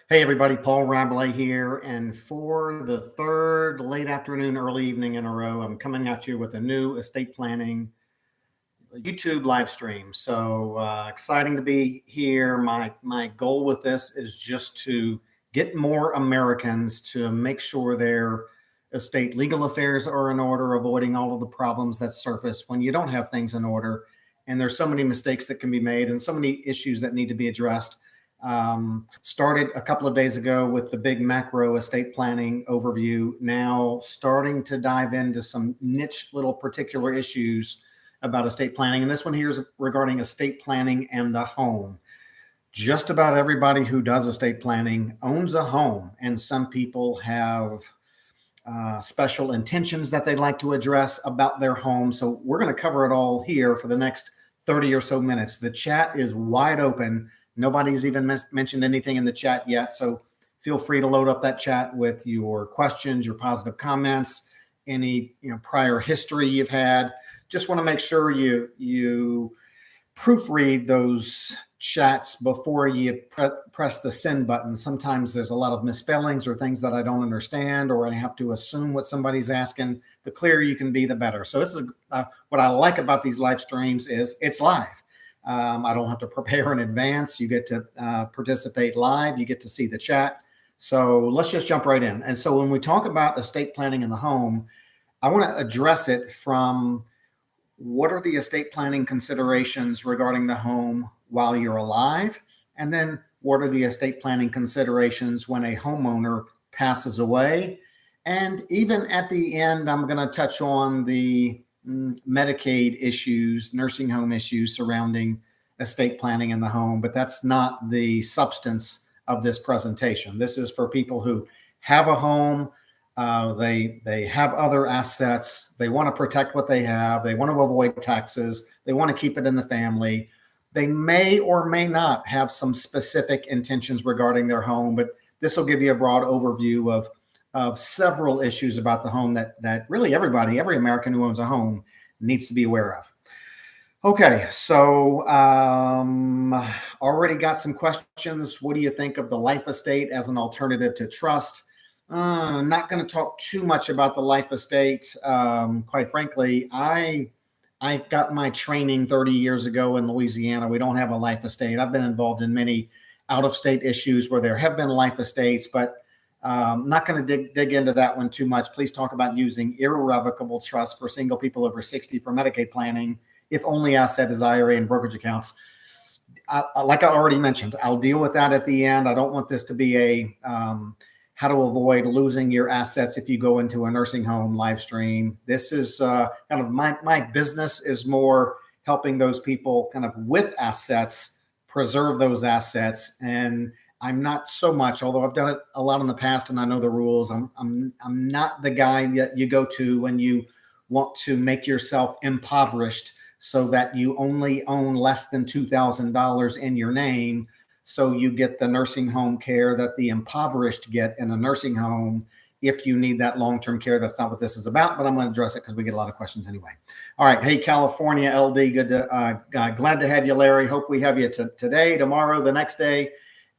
Hey everybody, Paul Rabelais here, and for the third late afternoon, early evening in a row, I'm coming at you with a new estate planning YouTube live stream. So exciting to be here. My goal with this is just to get more Americans to make sure their estate legal affairs are in order, avoiding all of the problems that surface when you don't have things in order. And there's so many mistakes that can be made, and so many issues that need to be addressed. Started a couple of days ago with the big macro estate planning overview. Now starting to dive into some niche little particular issues about estate planning. And this one here is regarding estate planning and the home. Just about everybody who does estate planning owns a home, and some people have special intentions that they'd like to address about their home. So we're going to cover it all here for the next 30 or so minutes. The chat is wide open. Nobody's even mentioned anything in the chat yet. So feel free to load up that chat with your questions, your positive comments, any prior history you've had. Just want to make sure you proofread those chats before you press the send button. Sometimes there's a lot of misspellings or things that I don't understand, or I have to assume what somebody's asking. The clearer you can be, the better. So this is what I like about these live streams is it's live. I don't have to prepare in advance. You get to participate live. You get to see the chat. So let's just jump right in. And so when we talk about estate planning in the home, I want to address it from what are the estate planning considerations regarding the home while you're alive? And then what are the estate planning considerations when a homeowner passes away? And even at the end, I'm going to touch on the Medicaid issues, nursing home issues surrounding estate planning in the home, but that's not the substance of this presentation. This is for people who have a home. They have other assets. They want to protect what they have. They want to avoid taxes. They want to keep it in the family. They may or may not have some specific intentions regarding their home, but this will give you a broad overview of several issues about the home that really every American who owns a home needs to be aware of. Okay, so already got some questions. What do you think of the life estate as an alternative to trust? Not going to talk too much about the life estate. Quite frankly, I got my training 30 years ago in Louisiana. We don't have a life estate. I've been involved in many out-of-state issues where there have been life estates, but not going to dig into that one too much. Please talk about using irrevocable trust for single people over 60 for Medicaid planning, if only asset is IRA and brokerage accounts. Like I already mentioned, I'll deal with that at the end. I don't want this to be a how to avoid losing your assets if you go into a nursing home live stream. This is kind of my business is more helping those people kind of with assets, preserve those assets. And I'm not so much, although I've done it a lot in the past and I know the rules. I'm not the guy that you go to when you want to make yourself impoverished so that you only own less than $2,000 in your name, so you get the nursing home care that the impoverished get in a nursing home if you need that long-term care. That's not what this is about, but I'm going to address it because we get a lot of questions anyway. All right. Hey, California LD, good to glad to have you, Larry. Hope we have you today, tomorrow, the next day,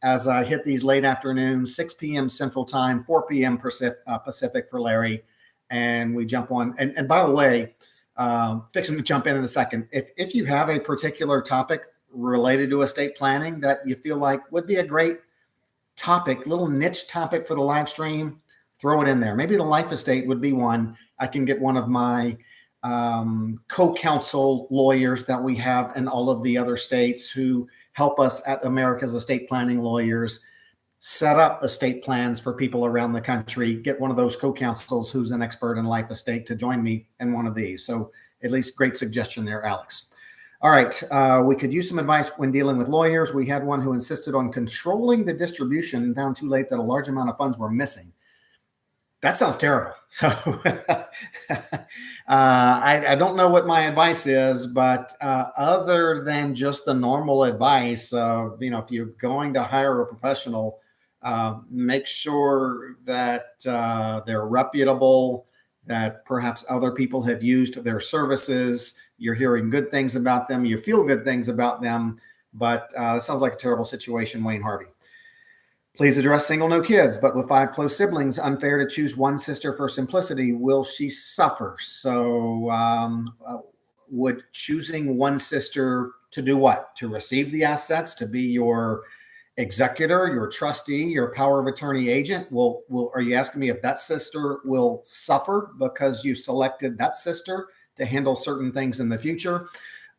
as I hit these late afternoons, 6 p.m. Central Time, 4 p.m. Pacific for Larry, and we jump on. And by the way, fixing to jump in a second. If you have a particular topic related to estate planning that you feel like would be a great topic, little niche topic for the live stream, throw it in there. Maybe the life estate would be one. I can get one of my co-counsel lawyers that we have in all of the other states who help us at America's Estate Planning Lawyers set up estate plans for people around the country. Get one of those co-counsels who's an expert in life estate to join me in one of these. So at least great suggestion there, Alex. All right, we could use some advice when dealing with lawyers. We had one who insisted on controlling the distribution and found too late that a large amount of funds were missing. That sounds terrible. So I don't know what my advice is, but other than just the normal advice of, if you're going to hire a professional, make sure that they're reputable, that perhaps other people have used their services. You're hearing good things about them. You feel good things about them, but it sounds like a terrible situation, Wayne Harvey. Please address single, no kids, but with 5 close siblings, unfair to choose one sister for simplicity. Will she suffer? So, would choosing one sister to do what? To receive the assets, to be your executor, your trustee, your power of attorney agent? Are you asking me if that sister will suffer because you selected that sister to handle certain things in the future?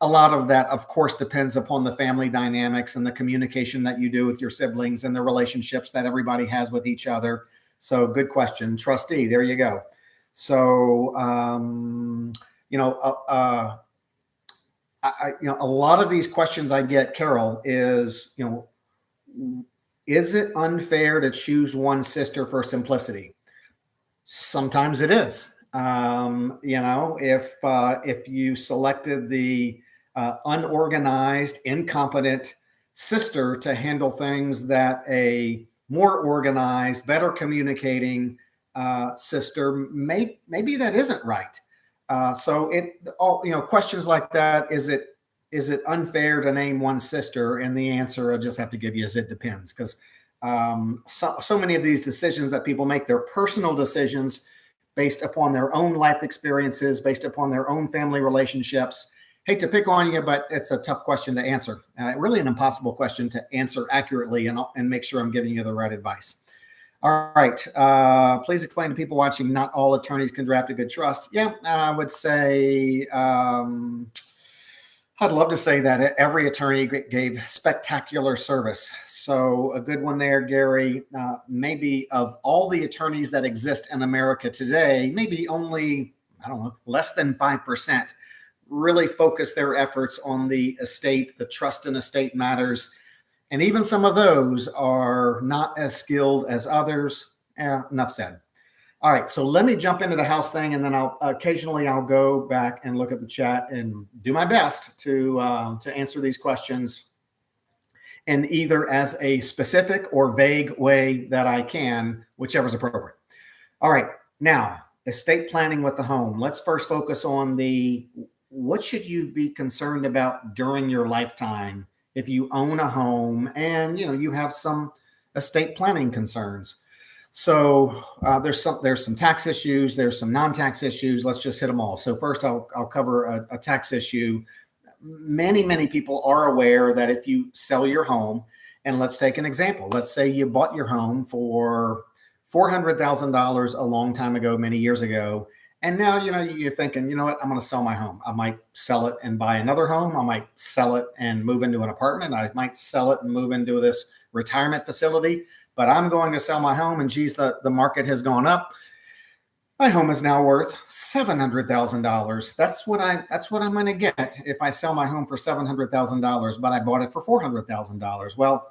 A lot of that, of course, depends upon the family dynamics and the communication that you do with your siblings and the relationships that everybody has with each other. So, good question. Trustee, there you go. So, a lot of these questions I get, Carol, is it unfair to choose one sister for simplicity? Sometimes it is. If you selected the unorganized, incompetent sister to handle things that a more organized, better communicating sister, maybe that isn't right. Questions like that, is it unfair to name one sister? And the answer I just have to give you is it depends, because so many of these decisions that people make, they're personal decisions based upon their own life experiences, based upon their own family relationships. Hate to pick on you, but it's a tough question to answer. Really an impossible question to answer accurately and make sure I'm giving you the right advice. All right. Please explain to people watching, not all attorneys can draft a good trust. Yeah, I would say, I'd love to say that every attorney gave spectacular service. So a good one there, Gary. Maybe of all the attorneys that exist in America today, maybe only, less than 5% really focus their efforts on the estate, the trust and estate matters. And even some of those are not as skilled as others. Enough said. All right, so let me jump into the house thing, and then I'll go back and look at the chat and do my best to answer these questions in either as a specific or vague way that I can, whichever's appropriate. All right, now estate planning with the home. Let's first focus on what should you be concerned about during your lifetime if you own a home and you have some estate planning concerns. So there's some tax issues, there's some non-tax issues. Let's just hit them all. So first, I'll cover a tax issue. Many people are aware that if you sell your home, and let's take an example. Let's say you bought your home for $400,000 a long time ago, many years ago. And now, you're thinking, you know what, I'm going to sell my home. I might sell it and buy another home. I might sell it and move into an apartment. I might sell it and move into this retirement facility. But I'm going to sell my home, and geez, the market has gone up. My home is now worth $700,000. That's what I'm going to get if I sell my home for $700,000, but I bought it for $400,000. Well,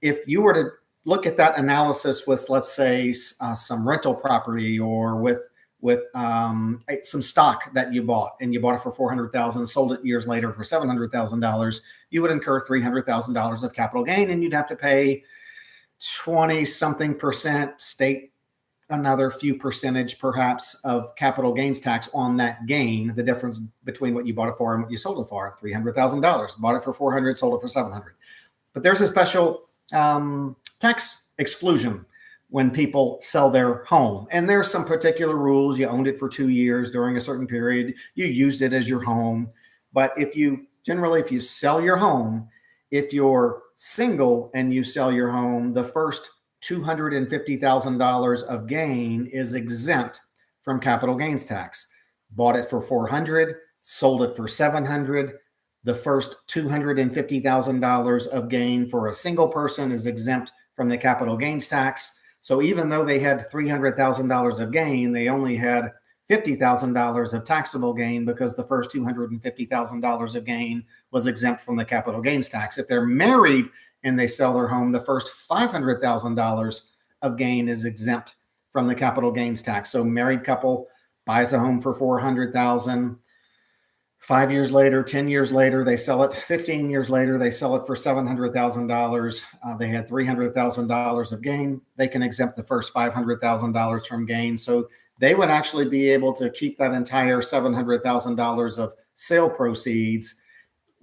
if you were to look at that analysis with, let's say, some rental property or with some stock that you bought, and you bought it for $400,000, sold it years later for $700,000, you would incur $300,000 of capital gain, and you'd have to pay 20-something% state, another few percentage perhaps of capital gains tax on that gain, the difference between what you bought it for and what you sold it for. $300,000, bought it for $400,000, sold it for $700,000. But there's a special tax exclusion when people sell their home. And there's some particular rules. You owned it for 2 years during a certain period. You used it as your home. But if you sell your home, if you're single and you sell your home, the first $250,000 of gain is exempt from capital gains tax. Bought it for $400,000, sold it for $700,000. The first $250,000 of gain for a single person is exempt from the capital gains tax. So even though they had $300,000 of gain, they only had $50,000 of taxable gain because the first $250,000 of gain was exempt from the capital gains tax. If they're married and they sell their home, the first $500,000 of gain is exempt from the capital gains tax. So married couple buys a home for $400,000. 5 years later, 10 years later, they sell it. 15 years later, they sell it for $700,000. They had $300,000 of gain. They can exempt the first $500,000 from gain. So they would actually be able to keep that entire $700,000 of sale proceeds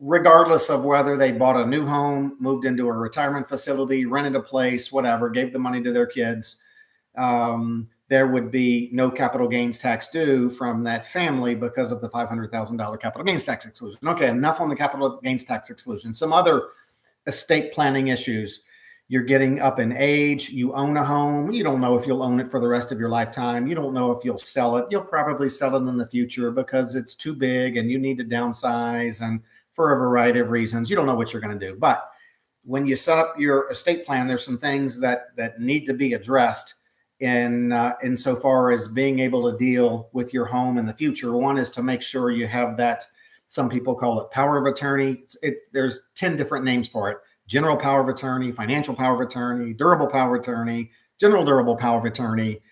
regardless of whether they bought a new home, moved into a retirement facility, rented a place, whatever, gave the money to their kids, there would be no capital gains tax due from that family because of the $500,000 capital gains tax exclusion. Okay, enough on the capital gains tax exclusion. Some other estate planning issues. You're getting up in age, you own a home, you don't know if you'll own it for the rest of your lifetime. You don't know if you'll sell it. You'll probably sell it in the future because it's too big and you need to downsize, and for a variety of reasons. You don't know what you're going to do. But when you set up your estate plan, there's some things that need to be addressed in so far as being able to deal with your home in the future. One is to make sure you have that, some people call it power of attorney. There's 10 different names for it: general power of attorney, financial power of attorney, durable power of attorney, general durable power of attorney.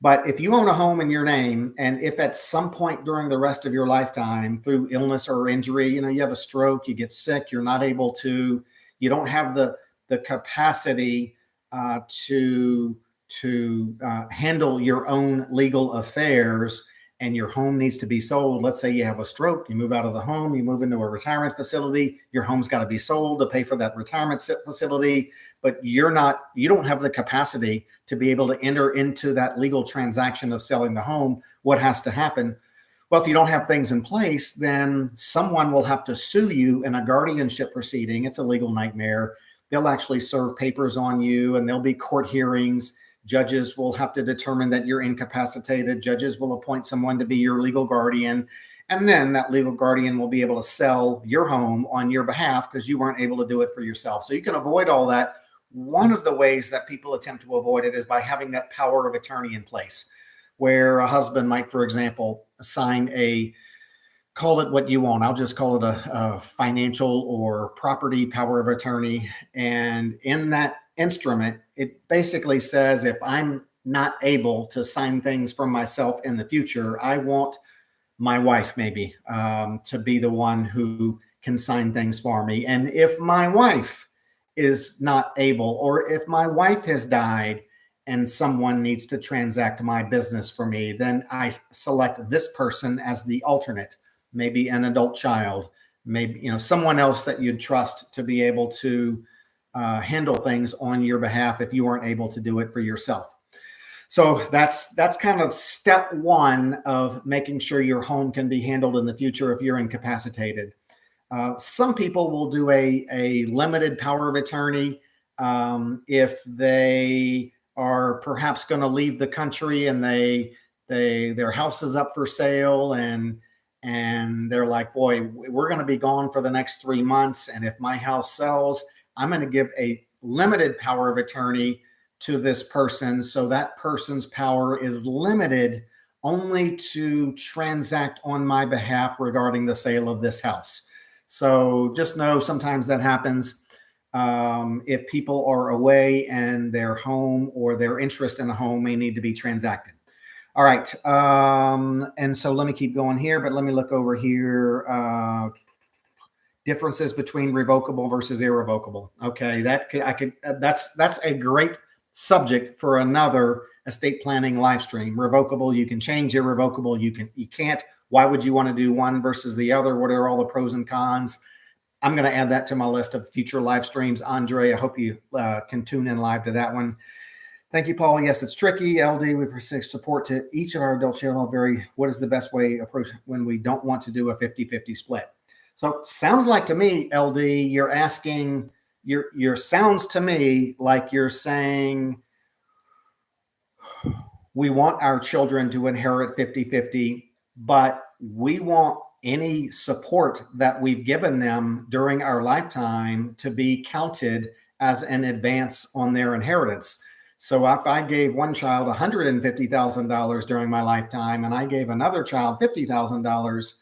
But if you own a home in your name, and if at some point during the rest of your lifetime, through illness or injury, you have a stroke, you get sick, you're not able to, you don't have the capacity to handle your own legal affairs, and your home needs to be sold. Let's say you have a stroke, you move out of the home, you move into a retirement facility, your home's got to be sold to pay for that retirement facility, but you don't have the capacity to be able to enter into that legal transaction of selling the home. What has to happen? Well, if you don't have things in place, then someone will have to sue you in a guardianship proceeding. It's a legal nightmare. They'll actually serve papers on you, and there'll be court hearings. Judges will have to determine that you're incapacitated. Judges will appoint someone to be your legal guardian. And then that legal guardian will be able to sell your home on your behalf because you weren't able to do it for yourself. So you can avoid all that. One of the ways that people attempt to avoid it is by having that power of attorney in place, where a husband might, for example, sign call it what you want. I'll just call it a financial or property power of attorney. And in that instrument, it basically says, if I'm not able to sign things for myself in the future, I want my wife maybe to be the one who can sign things for me. And if my wife is not able, or if my wife has died and someone needs to transact my business for me, then I select this person as the alternate, maybe an adult child, maybe someone else that you'd trust to be able to handle things on your behalf if you weren't able to do it for yourself. So that's kind of step one of making sure your home can be handled in the future if you're incapacitated. Some people will do a limited power of attorney if they are perhaps going to leave the country and their house is up for sale, and they're like, boy, we're going to be gone for the next 3 months, and if my house sells, I'm going to give a limited power of attorney to this person. So that person's power is limited only to transact on my behalf regarding the sale of this house. So just know sometimes that happens if people are away and their home or their interest in a home may need to be transacted. All right. And so let me keep going here, but let me look over here. Differences between revocable versus irrevocable. Okay, that's a great subject for another estate planning live stream. Revocable, you can change. Irrevocable, you can't. Why would you want to do one versus the other? What are all the pros and cons? I'm going to add that to my list of future live streams. Andre, I hope you can tune in live to that one. Thank you, Paul. Yes, it's tricky. LD, we provide support to each of our adult children. What is the best way to approach when we don't want to do a 50-50 split? So sounds like to me, LD, you're asking, sounds to me like you're saying we want our children to inherit 50-50, but we want any support that we've given them during our lifetime to be counted as an advance on their inheritance. So if I gave one child $150,000 during my lifetime and I gave another child $50,000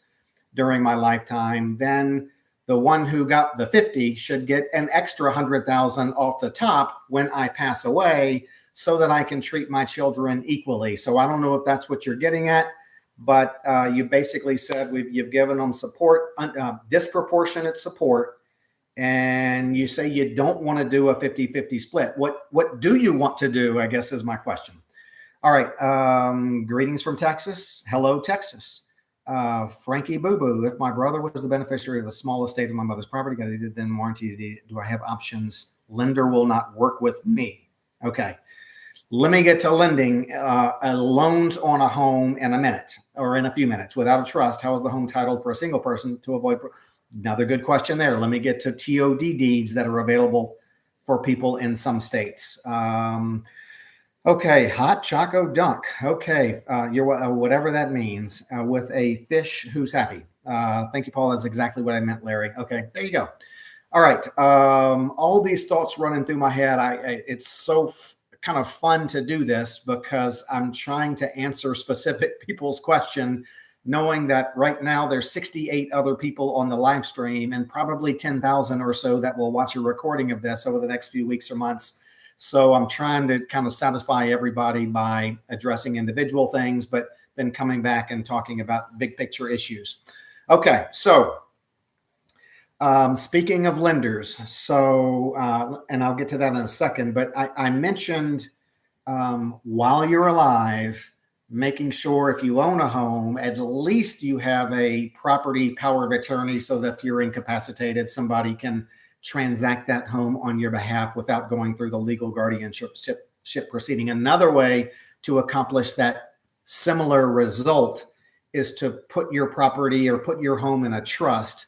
during my lifetime, then the one who got the 50 should get an extra 100,000 off the top when I pass away, so that I can treat my children equally. So I don't know if that's what you're getting at, but you basically said you've given them support, disproportionate support, and you say you don't want to do a 50-50 split. What do you want to do, I guess, is my question. All right. Greetings from Texas. Hello, Texas. Frankie Boo Boo, if my brother was the beneficiary of a small estate of my mother's property, got a deed then warranty deed, do I have options? Lender will not work with me. Okay. Let me get to lending loans on a home in a minute or in a few minutes without a trust. How is the home titled for a single person to avoid? Another good question there. Let me get to TOD deeds that are available for people in some states. Okay, hot Choco dunk. Okay, you're whatever that means with a fish who's happy. Thank you, Paul. That's exactly what I meant, Larry. Okay, there you go. All right. All these thoughts running through my head. It's so kind of fun to do this because I'm trying to answer specific people's question, knowing that right now there's 68 other people on the live stream and probably 10,000 or so that will watch a recording of this over the next few weeks or months. So I'm trying to kind of satisfy everybody by addressing individual things, but then coming back and talking about big picture issues. Okay, so speaking of lenders, so, and I'll get to that in a second, but I mentioned while you're alive, making sure if you own a home, at least you have a property power of attorney so that if you're incapacitated, somebody can transact that home on your behalf without going through the legal guardianship proceeding. Another way to accomplish that similar result is to put your property or put your home in a trust.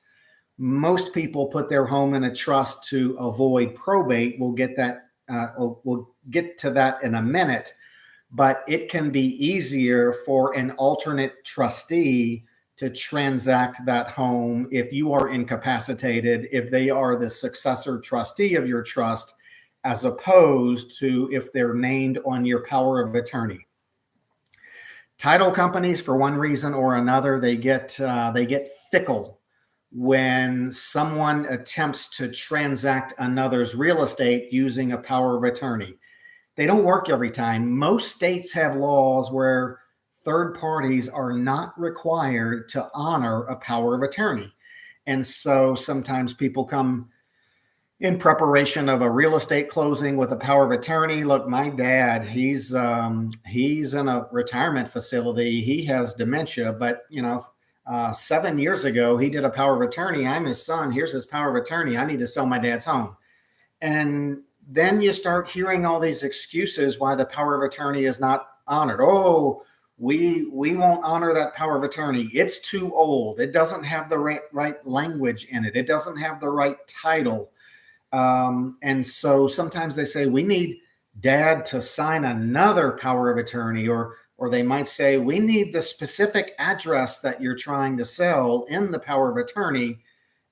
Most people put their home in a trust to avoid probate. We'll get to that in a minute, but it can be easier for an alternate trustee to transact that home if you are incapacitated, if they are the successor trustee of your trust, as opposed to if they're named on your power of attorney. Title companies, for one reason or another, they get fickle when someone attempts to transact another's real estate using a power of attorney. They don't work every time. Most states have laws where third parties are not required to honor a power of attorney. And so sometimes people come in preparation of a real estate closing with a power of attorney. Look, my dad, he's in a retirement facility. He has dementia, but 7 years ago, he did a power of attorney. I'm his son. Here's his power of attorney. I need to sell my dad's home. And then you start hearing all these excuses why the power of attorney is not honored. Oh, we won't honor that power of attorney. It's too old. It doesn't have the right language in it. It doesn't have the right title. And so sometimes they say, we need dad to sign another power of attorney, or they might say, we need the specific address that you're trying to sell in the power of attorney,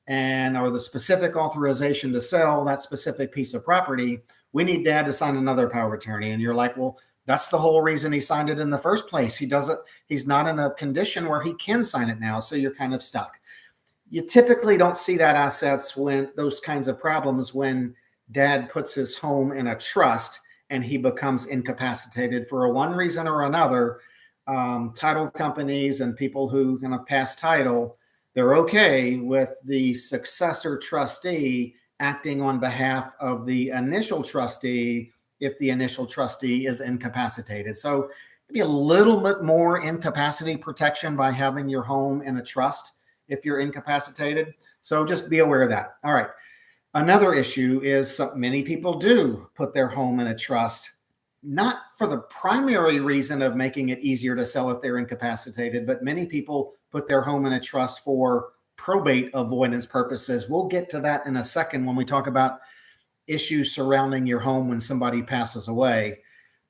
or the specific authorization to sell that specific piece of property. We need dad to sign another power of attorney. And you're like, well, that's the whole reason he signed it in the first place. He's not in a condition where he can sign it now. So you're kind of stuck. You typically don't see that assets when those kinds of problems when dad puts his home in a trust and he becomes incapacitated for one reason or another. Title companies and people who kind of pass title, they're okay with the successor trustee acting on behalf of the initial trustee if the initial trustee is incapacitated. So maybe a little bit more incapacity protection by having your home in a trust if you're incapacitated. So just be aware of that. All right. Another issue is many people do put their home in a trust, not for the primary reason of making it easier to sell if they're incapacitated, but many people put their home in a trust for probate avoidance purposes. We'll get to that in a second when we talk about issues surrounding your home when somebody passes away.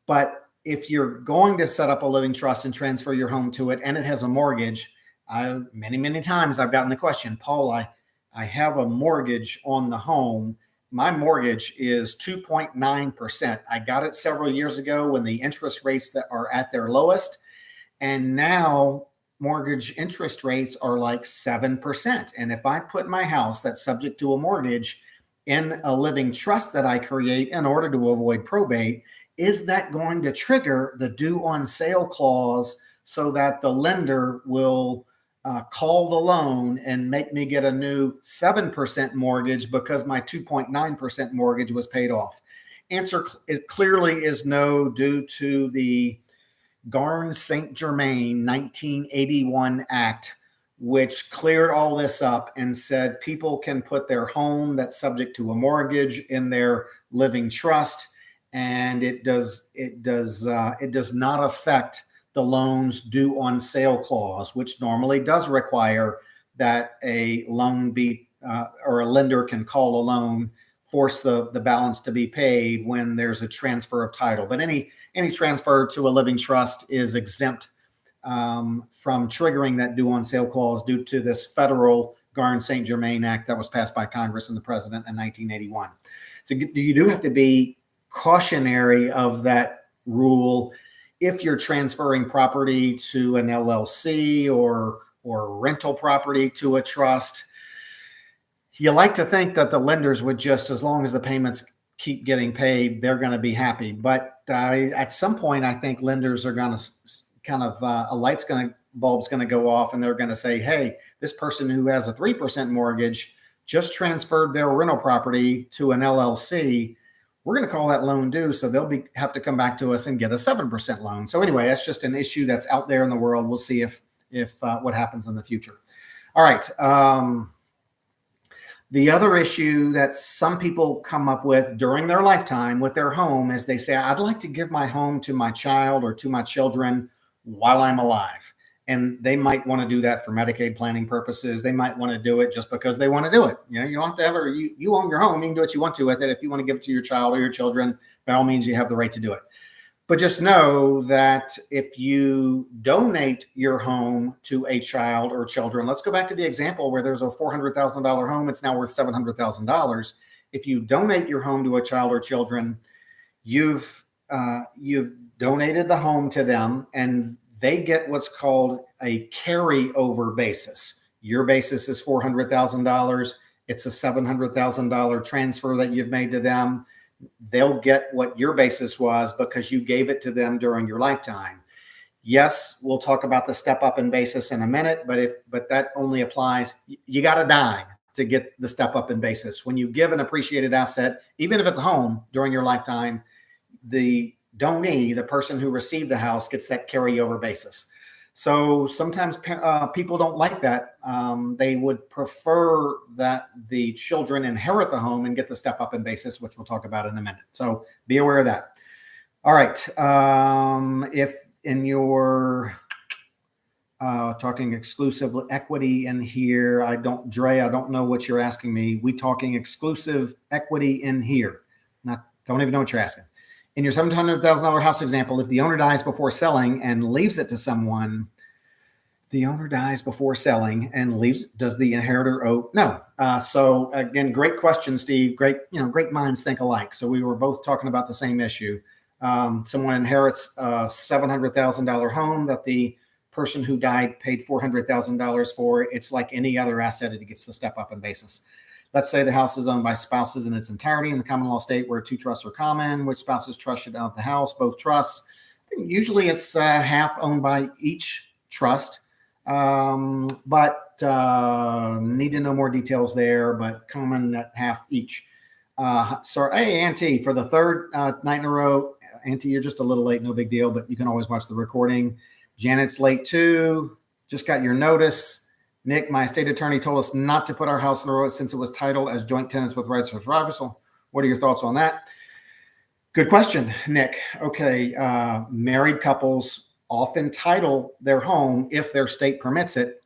But if you're going to set up a living trust and transfer your home to it and it has a mortgage, many times I've gotten the question, Paul, I have a mortgage on the home. My mortgage is 2.9%. I got it several years ago when the interest rates that are at their lowest. And now mortgage interest rates are like 7%. And if I put my house that's subject to a mortgage in a living trust that I create in order to avoid probate, is that going to trigger the due on sale clause so that the lender will call the loan and make me get a new 7% mortgage because my 2.9% mortgage was paid off? Answer clearly is no, due to the Garn St. Germain 1981 Act, which cleared all this up and said people can put their home that's subject to a mortgage in their living trust, and it does not affect the loans due on sale clause, which normally does require that a loan be or a lender can call a loan, force the balance to be paid when there's a transfer of title. But any transfer to a living trust is exempt from triggering that due on sale clause due to this federal Garn St. Germain Act that was passed by Congress and the president in 1981. So you do have to be cautionary of that rule if you're transferring property to an LLC or rental property to a trust. You like to think that the lenders would just, as long as the payments keep getting paid, they're going to be happy. But at some point, I think lenders are going to kind of bulb's going to go off, and they're going to say, hey, this person who has a 3% mortgage just transferred their rental property to an LLC. We're going to call that loan due, so they'll have to come back to us and get a 7% loan. So anyway, that's just an issue that's out there in the world. We'll see if what happens in the future. All right. The other issue that some people come up with during their lifetime with their home is they say, I'd like to give my home to my child or to my children while I'm alive. And they might want to do that for Medicaid planning purposes. They might want to do it just because they want to do it. You know, you don't have to ever, you own your home. You can do what you want to with it. If you want to give it to your child or your children, by all means, you have the right to do it. But just know that if you donate your home to a child or children, let's go back to the example where there's a $400,000 home. It's now worth $700,000. If you donate your home to a child or children, you've donated the home to them, and they get what's called a carryover basis. Your basis is $400,000. It's a $700,000 transfer that you've made to them. They'll get what your basis was because you gave it to them during your lifetime. Yes, we'll talk about the step up in basis in a minute, but that only applies. You got to die to get the step up in basis. When you give an appreciated asset, even if it's a home during your lifetime, the donee, the person who received the house, gets that carryover basis. So sometimes people don't like that. They would prefer that the children inherit the home and get the step up in basis, which we'll talk about in a minute. So be aware of that. All right. If in your talking exclusive equity in here, I don't know what you're asking me. We talking exclusive equity in here. Don't even know what you're asking. In your $700,000 house example, if the owner dies before selling and leaves it to someone, does the inheritor owe? No. So again, great question, Steve. Great minds think alike. So we were both talking about the same issue. Someone inherits a $700,000 home that the person who died paid $400,000 for. It's like any other asset. It gets the step up in basis. Let's say the house is owned by spouses in its entirety in the common law state where two trusts are common. Which spouse's trust should own the house? Both trusts. Usually it's half owned by each trust, but need to know more details there, but common at half each. So, hey, Auntie, for the third night in a row, Auntie, you're just a little late, no big deal, but you can always watch the recording. Janet's late too. Just got your notice. Nick, my estate attorney told us not to put our house in a row since it was titled as joint tenants with rights of survival. What are your thoughts on that? Good question, Nick. Okay, married couples often title their home, if their state permits it,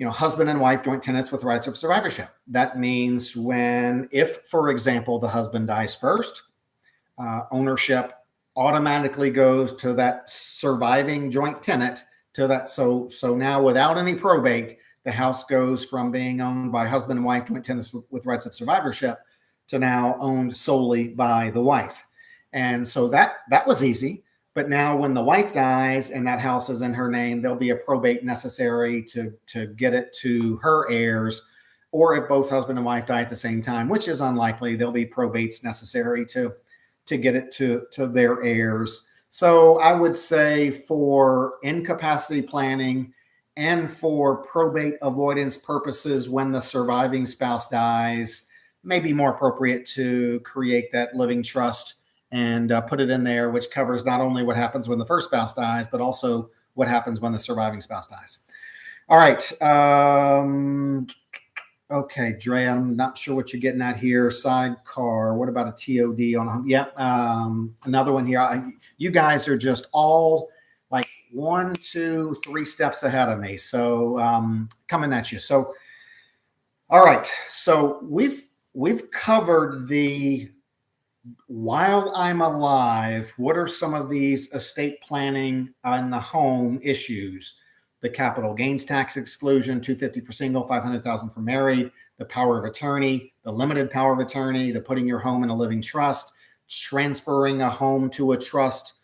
husband and wife joint tenants with rights of survivorship. That means if, for example, the husband dies first, ownership automatically goes to that surviving joint tenant. So now, without any probate, the house goes from being owned by husband and wife joint tenants with rights of survivorship to now owned solely by the wife. And so that was easy. But now when the wife dies and that house is in her name, there'll be a probate necessary to get it to her heirs. Or if both husband and wife die at the same time, which is unlikely, there'll be probates necessary to get it to their heirs. So I would say for incapacity planning and for probate avoidance purposes, when the surviving spouse dies, may be more appropriate to create that living trust and put it in there, which covers not only what happens when the first spouse dies, but also what happens when the surviving spouse dies. All right. Okay, Dre, I'm not sure what you're getting at here. Sidecar. What about a TOD on a home? Yeah, another one here. You guys are just all like 1, 2, 3 steps ahead of me. So coming at you. So, all right. So we've covered the while I'm alive, what are some of these estate planning and the home issues? The capital gains tax exclusion, 250 for single, 500,000 for married, the power of attorney, the limited power of attorney, the putting your home in a living trust, transferring a home to a trust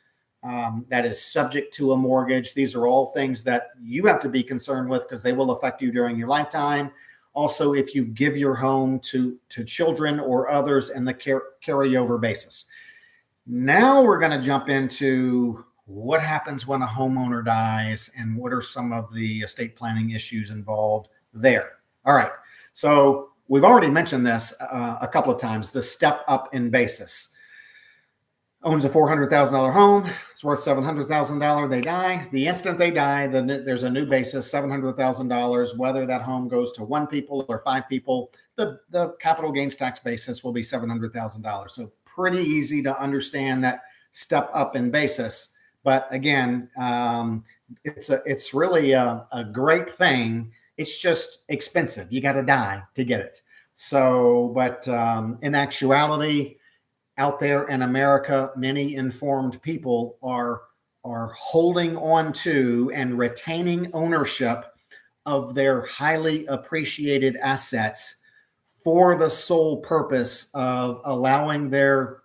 that is subject to a mortgage. These are all things that you have to be concerned with because they will affect you during your lifetime. Also, if you give your home to children or others and the carryover basis. Now we're going to jump into what happens when a homeowner dies and what are some of the estate planning issues involved there. All right. So we've already mentioned this a couple of times, the step up in basis. Owns a $400,000 home. It's worth $700,000. They die. The instant they die, then there's a new basis, $700,000. Whether that home goes to 1 people or 5 people, the capital gains tax basis will be $700,000. So pretty easy to understand that step up in basis. But again, it's really a great thing. It's just expensive. You got to die to get it. So, but in actuality, out there in America, many informed people are holding on to and retaining ownership of their highly appreciated assets for the sole purpose of allowing their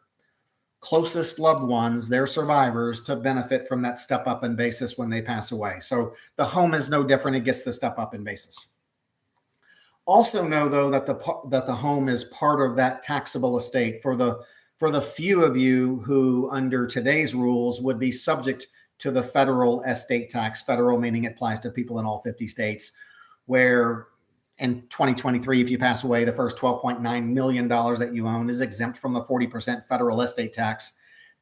closest loved ones, their survivors, to benefit from that step up in basis when they pass away. So the home is no different. It gets the step up in basis. Also know, though, that the home is part of that taxable estate for the few of you who, under today's rules, would be subject to the federal estate tax. Federal meaning it applies to people in all 50 states, where in 2023, if you pass away, the first $12.9 million that you own is exempt from the 40% federal estate tax.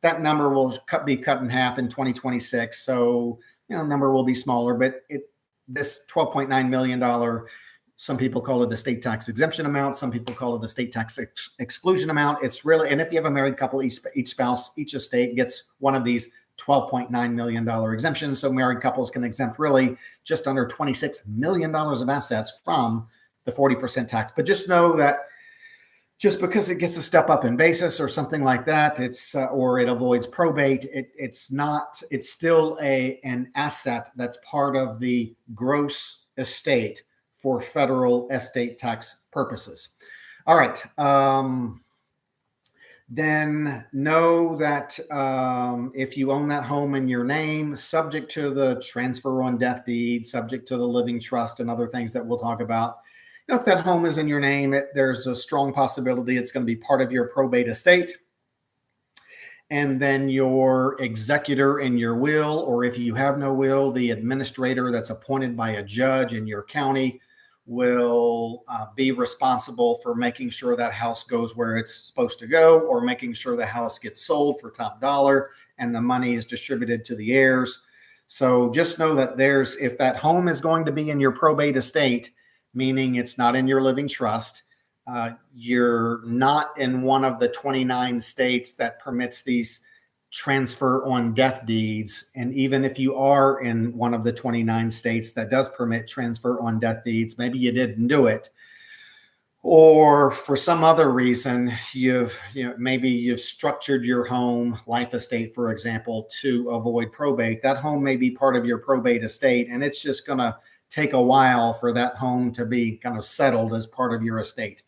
That number will be cut in half in 2026. So, the number will be smaller, but this $12.9 million, some people call it the state tax exemption amount. Some people call it the state tax exclusion amount. It's really, and if you have a married couple, each spouse, each estate gets one of these $12.9 million exemptions. So married couples can exempt really just under $26 million of assets from the 40% tax. But just know that just because it gets a step up in basis or something like that, or it avoids probate, it's still an asset that's part of the gross estate for federal estate tax purposes. All right. Then know that if you own that home in your name, subject to the transfer on death deed, subject to the living trust and other things that we'll talk about, if that home is in your name, there's a strong possibility it's going to be part of your probate estate. And then your executor in your will, or if you have no will, the administrator that's appointed by a judge in your county will be responsible for making sure that house goes where it's supposed to go, or making sure the house gets sold for top dollar and the money is distributed to the heirs. So just know that if that home is going to be in your probate estate, meaning it's not in your living trust, you're not in one of the 29 states that permits these transfer on death deeds. And even if you are in one of the 29 states that does permit transfer on death deeds, maybe you didn't do it, or for some other reason, maybe you've structured your home life estate, for example, to avoid probate. That home may be part of your probate estate, and it's just going to take a while for that home to be kind of settled as part of your estate.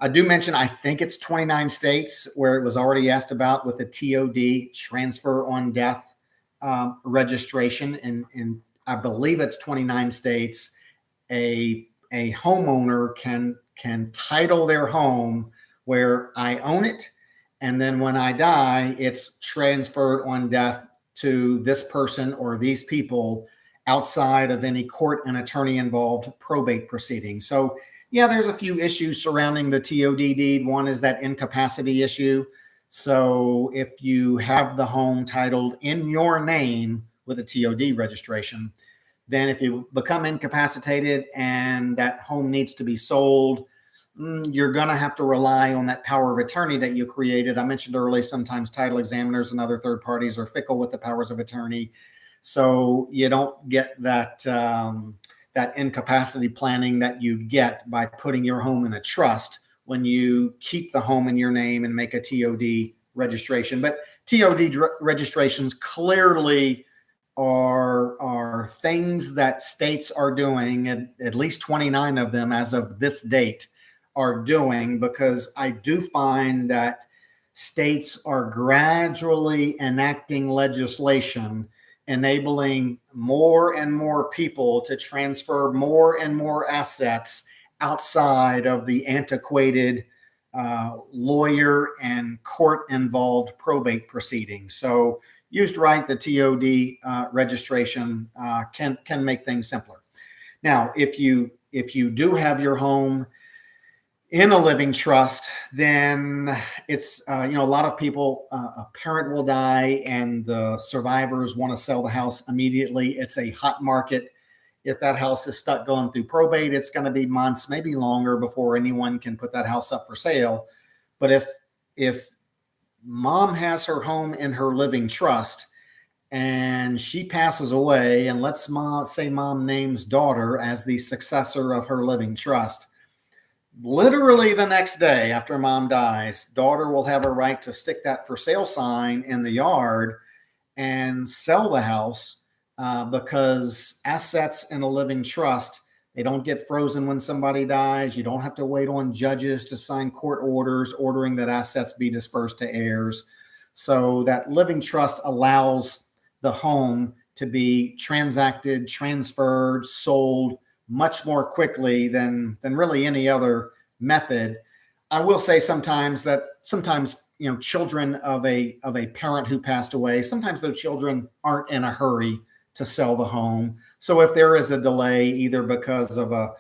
I do mention, I think it's 29 states where it was already asked about with the TOD, transfer on death registration. And I believe it's 29 states. A homeowner can title their home where I own it. And then when I die, it's transferred on death to this person or these people outside of any court and attorney involved probate proceedings. So yeah, there's a few issues surrounding the TOD deed. One is that incapacity issue. So if you have the home titled in your name with a TOD registration, then if you become incapacitated and that home needs to be sold, you're going to have to rely on that power of attorney that you created. I mentioned earlier, sometimes title examiners and other third parties are fickle with the powers of attorney. So you don't get that that incapacity planning that you get by putting your home in a trust when you keep the home in your name and make a TOD registration. But TOD registrations clearly are things that states are doing, at least 29 of them as of this date are doing, because I do find that states are gradually enacting legislation enabling more and more people to transfer more and more assets outside of the antiquated lawyer and court involved probate proceedings. So used right, the TOD registration can make things simpler. Now, if you do have your home in a living trust, then it's a lot of people, a parent will die and the survivors want to sell the house immediately. It's a hot market. If that house is stuck going through probate, it's going to be months, maybe longer, before anyone can put that house up for sale. But if mom has her home in her living trust and she passes away, and let's say mom names daughter as the successor of her living trust, literally the next day after mom dies, daughter will have a right to stick that for sale sign in the yard and sell the house, because assets in a living trust, they don't get frozen when somebody dies. You don't have to wait on judges to sign court orders ordering that assets be dispersed to heirs. So that living trust allows the home to be transacted, transferred, sold much more quickly than really any other method. I will say sometimes children of a parent who passed away, sometimes those children aren't in a hurry to sell the home. So if there is a delay, either because of a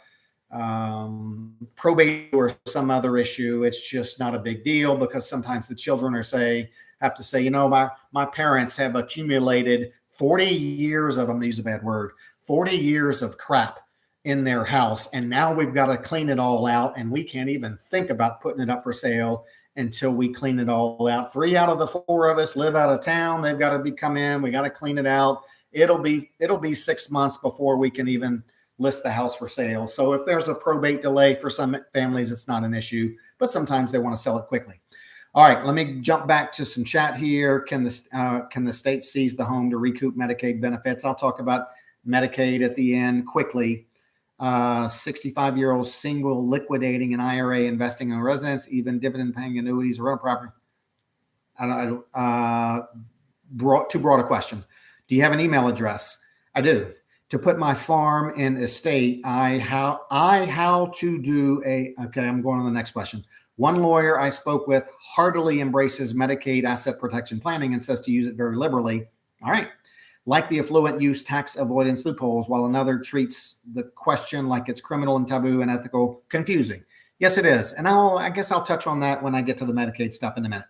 probate or some other issue, it's just not a big deal, because sometimes the children have to say, my parents have accumulated 40 years of, I'm going to use a bad word, 40 years of crap in their house. And now we've got to clean it all out. And we can't even think about putting it up for sale until we clean it all out. 3 out of the 4 of us live out of town. They've got to come in. We got to clean it out. It'll be 6 months before we can even list the house for sale. So if there's a probate delay for some families, it's not an issue, but sometimes they want to sell it quickly. All right, let me jump back to some chat here. Can the state seize the home to recoup Medicaid benefits? I'll talk about Medicaid at the end quickly. 65-year-old single liquidating an IRA, investing in a residence, even dividend-paying annuities or rental property. Too broad a question. Do you have an email address? I do. To put my farm in estate, how to do okay, I'm going on the next question. One lawyer I spoke with heartily embraces Medicaid asset protection planning and says to use it very liberally. All right. Like the affluent use tax avoidance loopholes, while another treats the question like it's criminal and taboo and ethical confusing. Yes, it is. And I guess I'll touch on that when I get to the Medicaid stuff in a minute.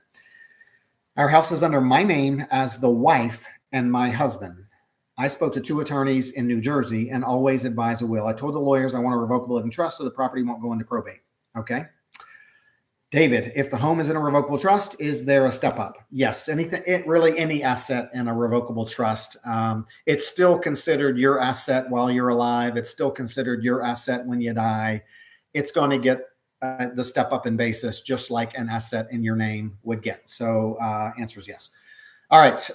Our house is under my name as the wife and my husband. I spoke to 2 attorneys in New Jersey and always advise a will. I told the lawyers I want a revocable living trust so the property won't go into probate. Okay. David, if the home is in a revocable trust, is there a step up? Yes. Any asset in a revocable trust, it's still considered your asset while you're alive. It's still considered your asset when you die. It's going to get the step up in basis, just like an asset in your name would get. So answer is yes. All right.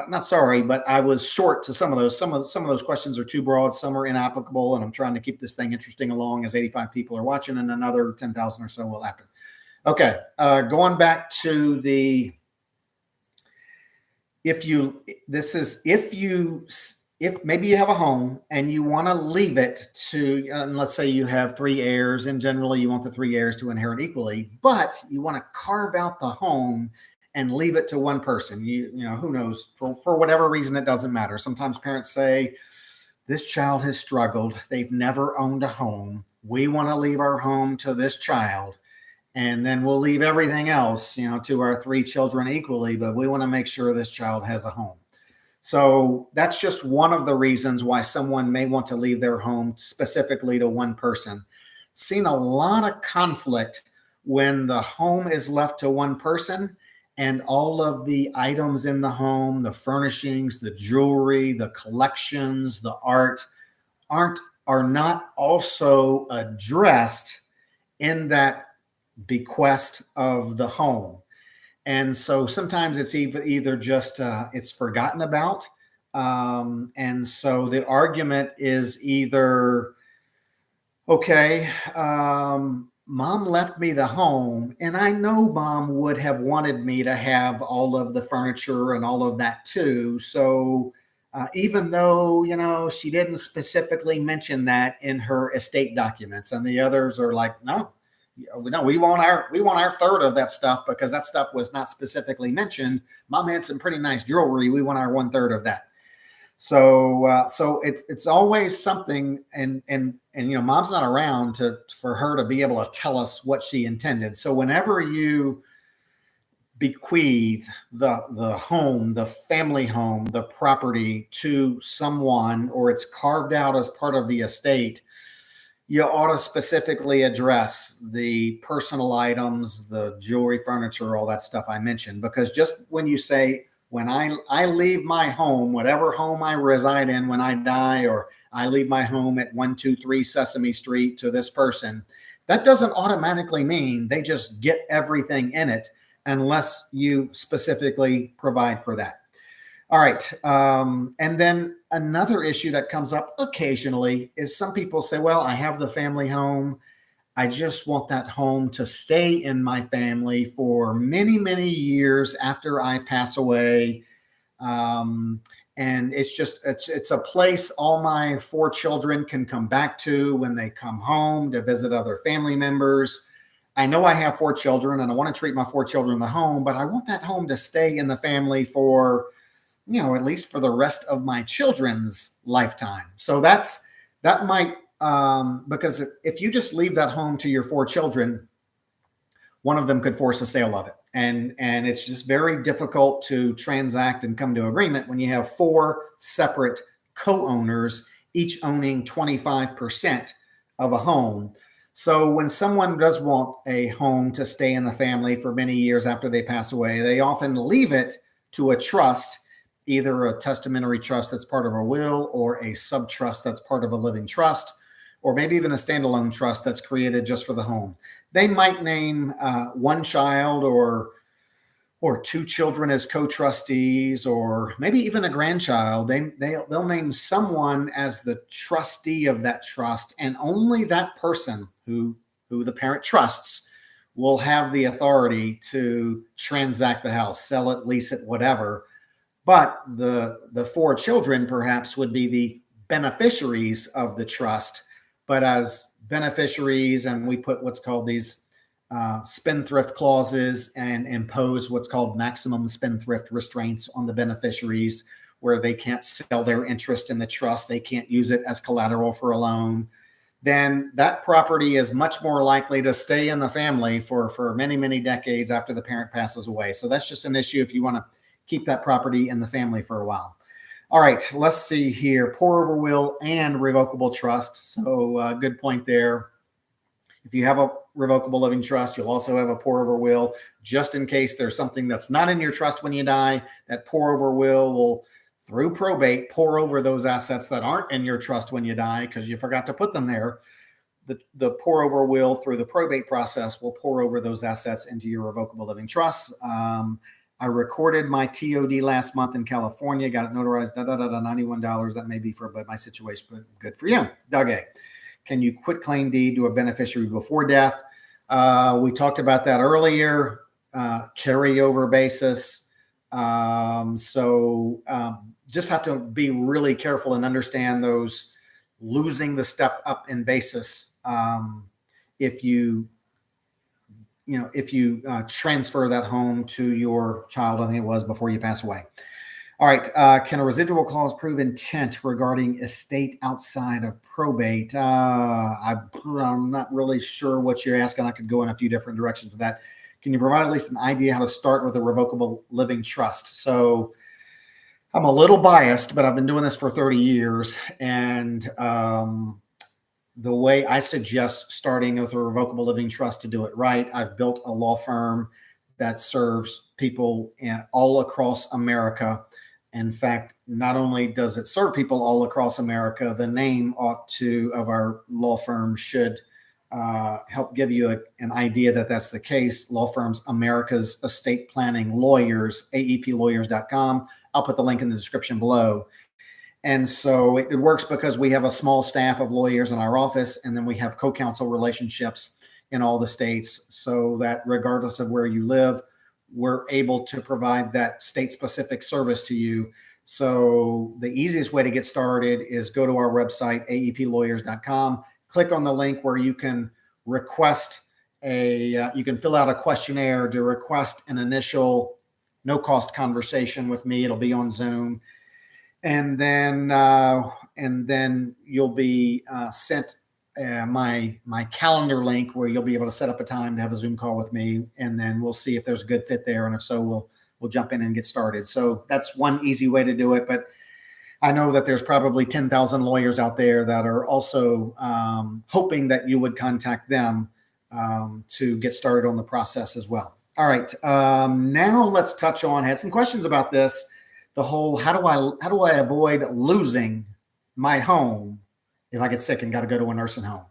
Not sorry, but I was short to some of those. Some of those questions are too broad. Some are inapplicable, and I'm trying to keep this thing interesting along as 85 people are watching, and another 10,000 or so will after. Okay. Going back to if maybe you have a home and you want to leave it to, let's say you have 3 heirs, and generally you want the 3 heirs to inherit equally, but you want to carve out the home and leave it to one person. Who knows, for whatever reason, it doesn't matter. Sometimes parents say, this child has struggled. They've never owned a home. We want to leave our home to this child. and then we'll leave everything else, to our three children equally, but we want to make sure this child has a home. So that's just one of the reasons why someone may want to leave their home specifically to one person. Seen a lot of conflict when the home is left to one person and all of the items in the home, the furnishings, the jewelry, the collections, the art are not also addressed in that bequest of the home. And so sometimes it's either just it's forgotten about, and so the argument is either, okay, mom left me the home, and I know mom would have wanted me to have all of the furniture and all of that too. So even though she didn't specifically mention that in her estate documents, and the others are like, no, we want our third of that stuff because that stuff was not specifically mentioned. Mom had some pretty nice jewelry. We want our 1/3 of that. So it's always something, and mom's not around for her to be able to tell us what she intended. So whenever you bequeath the home, the family home, the property to someone, or it's carved out as part of the estate, you ought to specifically address the personal items, the jewelry, furniture, all that stuff I mentioned. Because just when you say, when I leave my home, whatever home I reside in when I die, or I leave my home at 123 Sesame Street to this person, that doesn't automatically mean they just get everything in it unless you specifically provide for that. All right. And then another issue that comes up occasionally is some people say, well, I have the family home. I just want that home to stay in my family for many, many years after I pass away. And it's a place all my 4 children can come back to when they come home to visit other family members. I know I have 4 children and I want to treat my 4 children in the home, but I want that home to stay in the family for at least for the rest of my children's lifetime. So that might, because if you just leave that home to your 4 children, one of them could force a sale of it. And it's just very difficult to transact and come to agreement when you have 4 separate co-owners, each owning 25% of a home. So when someone does want a home to stay in the family for many years after they pass away, they often leave it to a trust, either a testamentary trust that's part of a will, or a sub-trust that's part of a living trust, or maybe even a standalone trust that's created just for the home. They might name one child or 2 children as co-trustees, or maybe even a grandchild. They'll name someone as the trustee of that trust, and only that person who the parent trusts will have the authority to transact the house, sell it, lease it, whatever. But the 4 children perhaps would be the beneficiaries of the trust, but as beneficiaries, and we put what's called these spendthrift clauses and impose what's called maximum spendthrift restraints on the beneficiaries, where they can't sell their interest in the trust, they can't use it as collateral for a loan. Then that property is much more likely to stay in the family for many, many decades after the parent passes away. So that's just an issue if you want to keep that property in the family for a while. All right, let's see here. Pour over will and revocable trust. So good point there. If you have a revocable living trust, you'll also have a pour over will, just in case there's something that's not in your trust when you die. That pour over will, through probate, pour over those assets that aren't in your trust when you die because you forgot to put them there. The pour over will, through the probate process, will pour over those assets into your revocable living trust. I recorded my TOD last month in California, got it notarized, $91. That may be for my situation, but good for you. Doug A. Can you quit claim deed to a beneficiary before death? We talked about that earlier, carryover basis. Just have to be really careful and understand those losing the step up in basis if you transfer that home to your child, I think it was, before you pass away. All right. Can a residual clause prove intent regarding estate outside of probate? I'm not really sure what you're asking. I could go in a few different directions with that. Can you provide at least an idea how to start with a revocable living trust? So I'm a little biased, but I've been doing this for 30 years. And the way I suggest starting with a revocable living trust to do it right, I've built a law firm that serves people all across America. In fact, not only does it serve people all across America, the name of our law firm should help give you an idea that that's the case. Law firms America's Estate Planning Lawyers, aeplawyers.com. I'll put the link in the description below. And so it works because we have a small staff of lawyers in our office, and then we have co-counsel relationships in all the states, so that regardless of where you live, we're able to provide that state-specific service to you. So the easiest way to get started is go to our website, aeplawyers.com, click on the link where you can request you can fill out a questionnaire to request an initial no-cost conversation with me. It'll be on Zoom. And then you'll be sent my calendar link where you'll be able to set up a time to have a Zoom call with me, and then we'll see if there's a good fit there, and if so, we'll jump in and get started. So that's one easy way to do it. But I know that there's probably 10,000 lawyers out there that are also hoping that you would contact them to get started on the process as well. All right, now let's touch on. I had some questions about this. The whole how do I avoid losing my home if I get sick and got to go to a nursing home?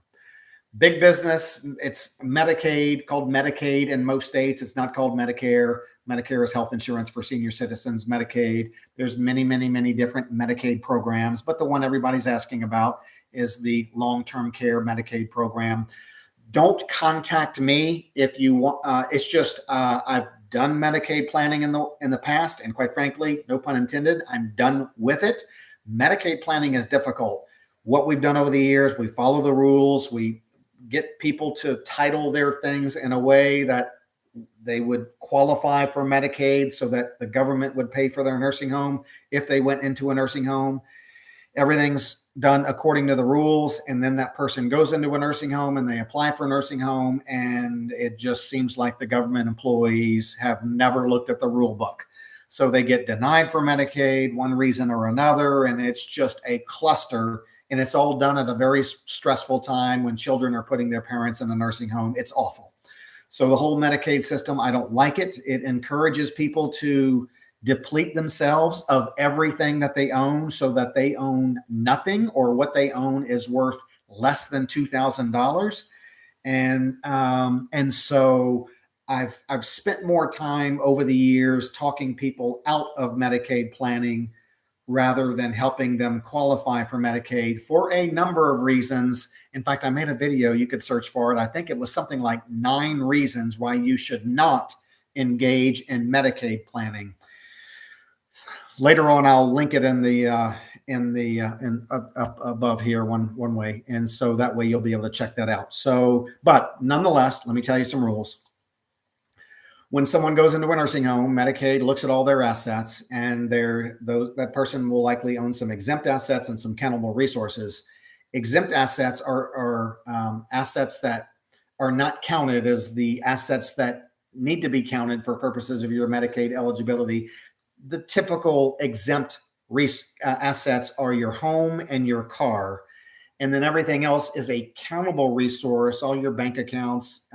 Big business. It's Medicaid, called Medicaid in most states. It's not called Medicare. Medicare is health insurance for senior citizens. Medicaid. There's many, many, many different Medicaid programs, but the one everybody's asking about is the long-term care Medicaid program. Don't contact me if you want. It's just I've done Medicaid planning in the past, and quite frankly, no pun intended, I'm done with it. Medicaid planning is difficult. What we've done over the years, we follow the rules. We get people to title their things in a way that they would qualify for Medicaid so that the government would pay for their nursing home if they went into a nursing home. Everything's done according to the rules, and then that person goes into a nursing home and they apply for a nursing home, and it just seems like the government employees have never looked at the rule book. So they get denied for Medicaid, one reason or another, and it's just a cluster, and it's all done at a very stressful time when children are putting their parents in a nursing home. It's awful. So the whole Medicaid system, I don't like it. It encourages people to deplete themselves of everything that they own so that they own nothing, or what they own is worth less than $2,000. And so I've spent more time over the years talking people out of Medicaid planning rather than helping them qualify for Medicaid for a number of reasons. In fact, I made a video, you could search for it. I think it was something like 9 reasons why you should not engage in Medicaid planning. Later on, I'll link it in up above here one way, and so that way you'll be able to check that out. So, but nonetheless, let me tell you some rules. When someone goes into a nursing home, Medicaid looks at all their assets, and that person will likely own some exempt assets and some countable resources. Exempt assets are assets that are not counted as the assets that need to be counted for purposes of your Medicaid eligibility. The typical exempt assets are your home and your car, and then everything else is a countable resource, all your bank accounts,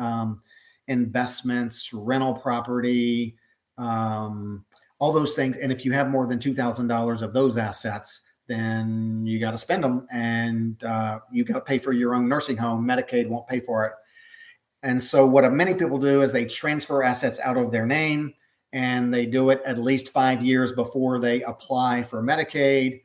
investments, rental property, all those things. And if you have more than $2,000 of those assets, then you got to spend them, and you got to pay for your own nursing home. Medicaid won't pay for it. And so what many people do is they transfer assets out of their name, and they do it at least 5 years before they apply for Medicaid.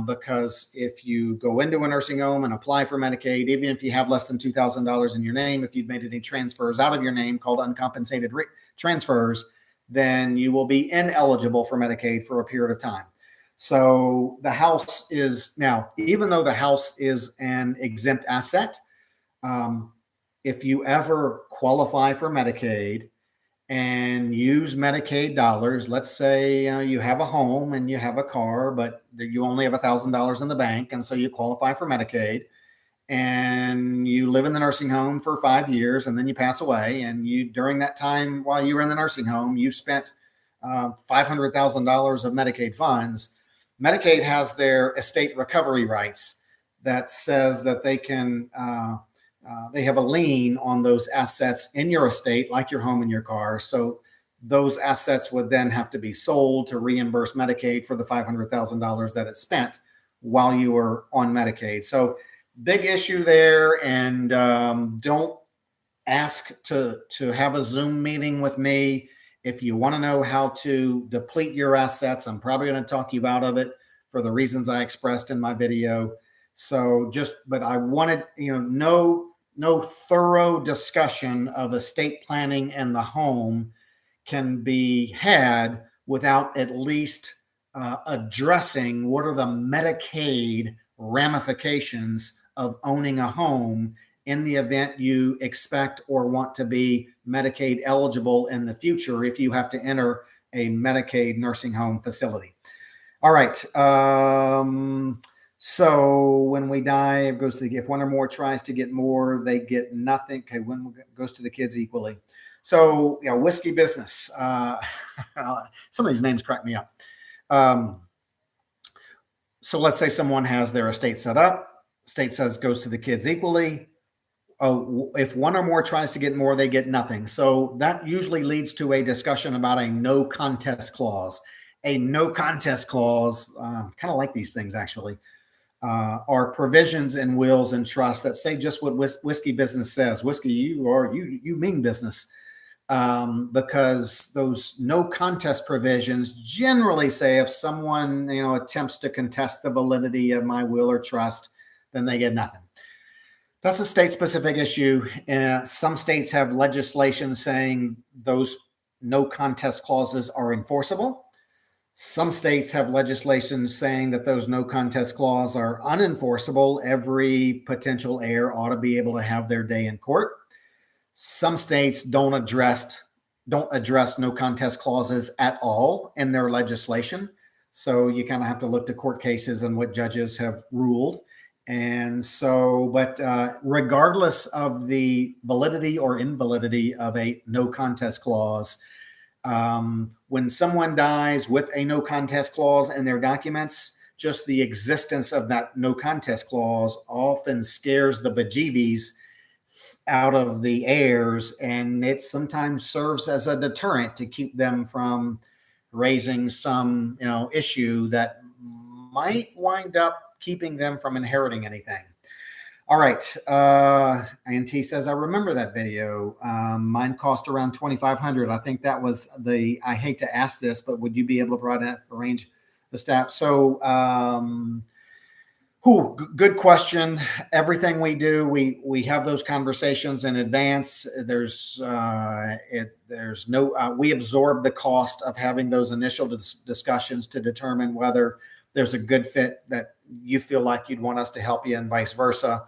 Because if you go into a nursing home and apply for Medicaid, even if you have less than $2,000 in your name, if you've made any transfers out of your name called uncompensated transfers, then you will be ineligible for Medicaid for a period of time. So the house is now, even though the house is an exempt asset, if you ever qualify for Medicaid and use Medicaid dollars. Let's say you have a home and you have a car, but you only have $1,000 in the bank, and so you qualify for Medicaid. And you live in the nursing home for 5 years, and then you pass away. And you, during that time while you were in the nursing home, you spent $500,000 of Medicaid funds. Medicaid has their estate recovery rights that says that they have a lien on those assets in your estate, like your home and your car. So those assets would then have to be sold to reimburse Medicaid for the $500,000 that it spent while you were on Medicaid. So big issue there. And don't ask to have a Zoom meeting with me. If you want to know how to deplete your assets, I'm probably going to talk you out of it for the reasons I expressed in my video. So but I wanted, no thorough discussion of estate planning and the home can be had without at least addressing what are the Medicaid ramifications of owning a home in the event you expect or want to be Medicaid eligible in the future if you have to enter a Medicaid nursing home facility. All right. So when we die, it goes to if one or more tries to get more, they get nothing. Okay, when it goes to the kids equally. So, whiskey business. Some of these names crack me up. So let's say someone has their estate set up. State says goes to the kids equally. Oh, if one or more tries to get more, they get nothing. So that usually leads to a discussion about a no contest clause. A no contest clause, kind of like these things actually, are provisions in wills and trusts that say just what whiskey business says. Whiskey, you mean business, because those no contest provisions generally say if someone attempts to contest the validity of my will or trust, then they get nothing. That's a state-specific issue. Some states have legislation saying those no contest clauses are enforceable. Some states have legislation saying that those no contest clauses are unenforceable. Every potential heir ought to be able to have their day in court. Some states don't address no contest clauses at all in their legislation. So you kind of have to look to court cases and what judges have ruled. And so, but regardless of the validity or invalidity of a no contest clause, when someone dies with a no contest clause in their documents, just the existence of that no contest clause often scares the bejeebies out of the heirs, and it sometimes serves as a deterrent to keep them from raising some issue that might wind up keeping them from inheriting anything. All right. And T says, I remember that video. Mine cost around $2,500. I think that was I hate to ask this, but would you be able to arrange the staff? So, good question. Everything we do, we have those conversations in advance. There's no, we absorb the cost of having those initial discussions to determine whether there's a good fit that you feel like you'd want us to help you and vice versa.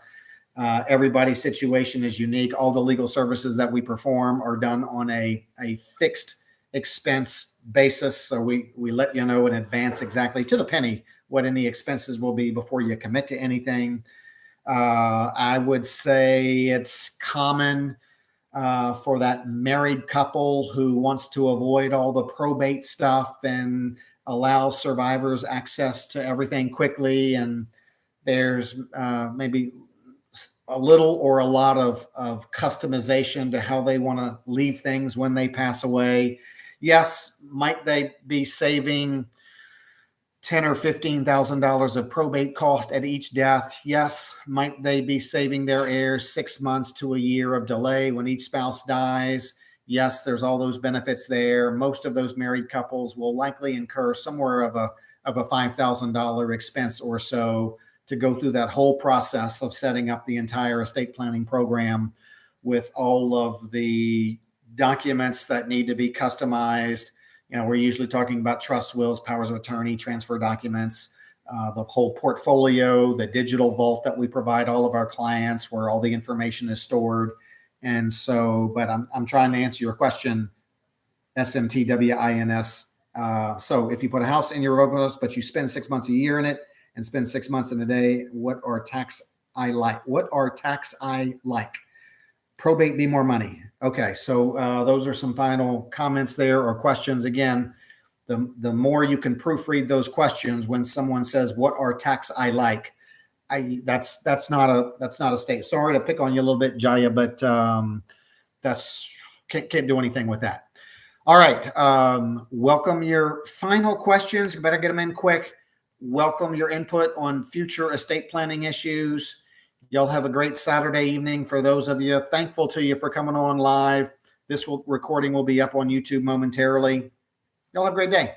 Everybody's situation is unique. All the legal services that we perform are done on a fixed expense basis. So we let you know in advance exactly to the penny what any expenses will be before you commit to anything. I would say it's common for that married couple who wants to avoid all the probate stuff and allow survivors access to everything quickly. And there's maybe a little or a lot of customization to how they want to leave things when they pass away. Yes, might they be saving $10,000 or $15,000 of probate cost at each death? Yes. Might they be saving their heirs 6 months to a year of delay when each spouse dies? Yes, there's all those benefits there. Most of those married couples will likely incur somewhere of a $5,000 expense or so to go through that whole process of setting up the entire estate planning program with all of the documents that need to be customized. We're usually talking about trust, wills, powers of attorney, transfer documents, the whole portfolio, the digital vault that we provide all of our clients where all the information is stored. And so, but I'm trying to answer your question SMTWINS. So if you put a house in your ROPOS, but you spend 6 months a year in it and spend 6 months in a day, what are tax I like? What are tax I like? Probate be more money. Okay, so those are some final comments there or questions. Again, the more you can proofread those questions when someone says, "What are tax I like?" That's not a state. Sorry to pick on you a little bit, Jaya, but that's can't do anything with that. All right. Welcome your final questions. You better get them in quick. Welcome your input on future estate planning issues. Y'all have a great Saturday evening. For those of you, thankful to you for coming on live. This recording will be up on YouTube momentarily. Y'all have a great day.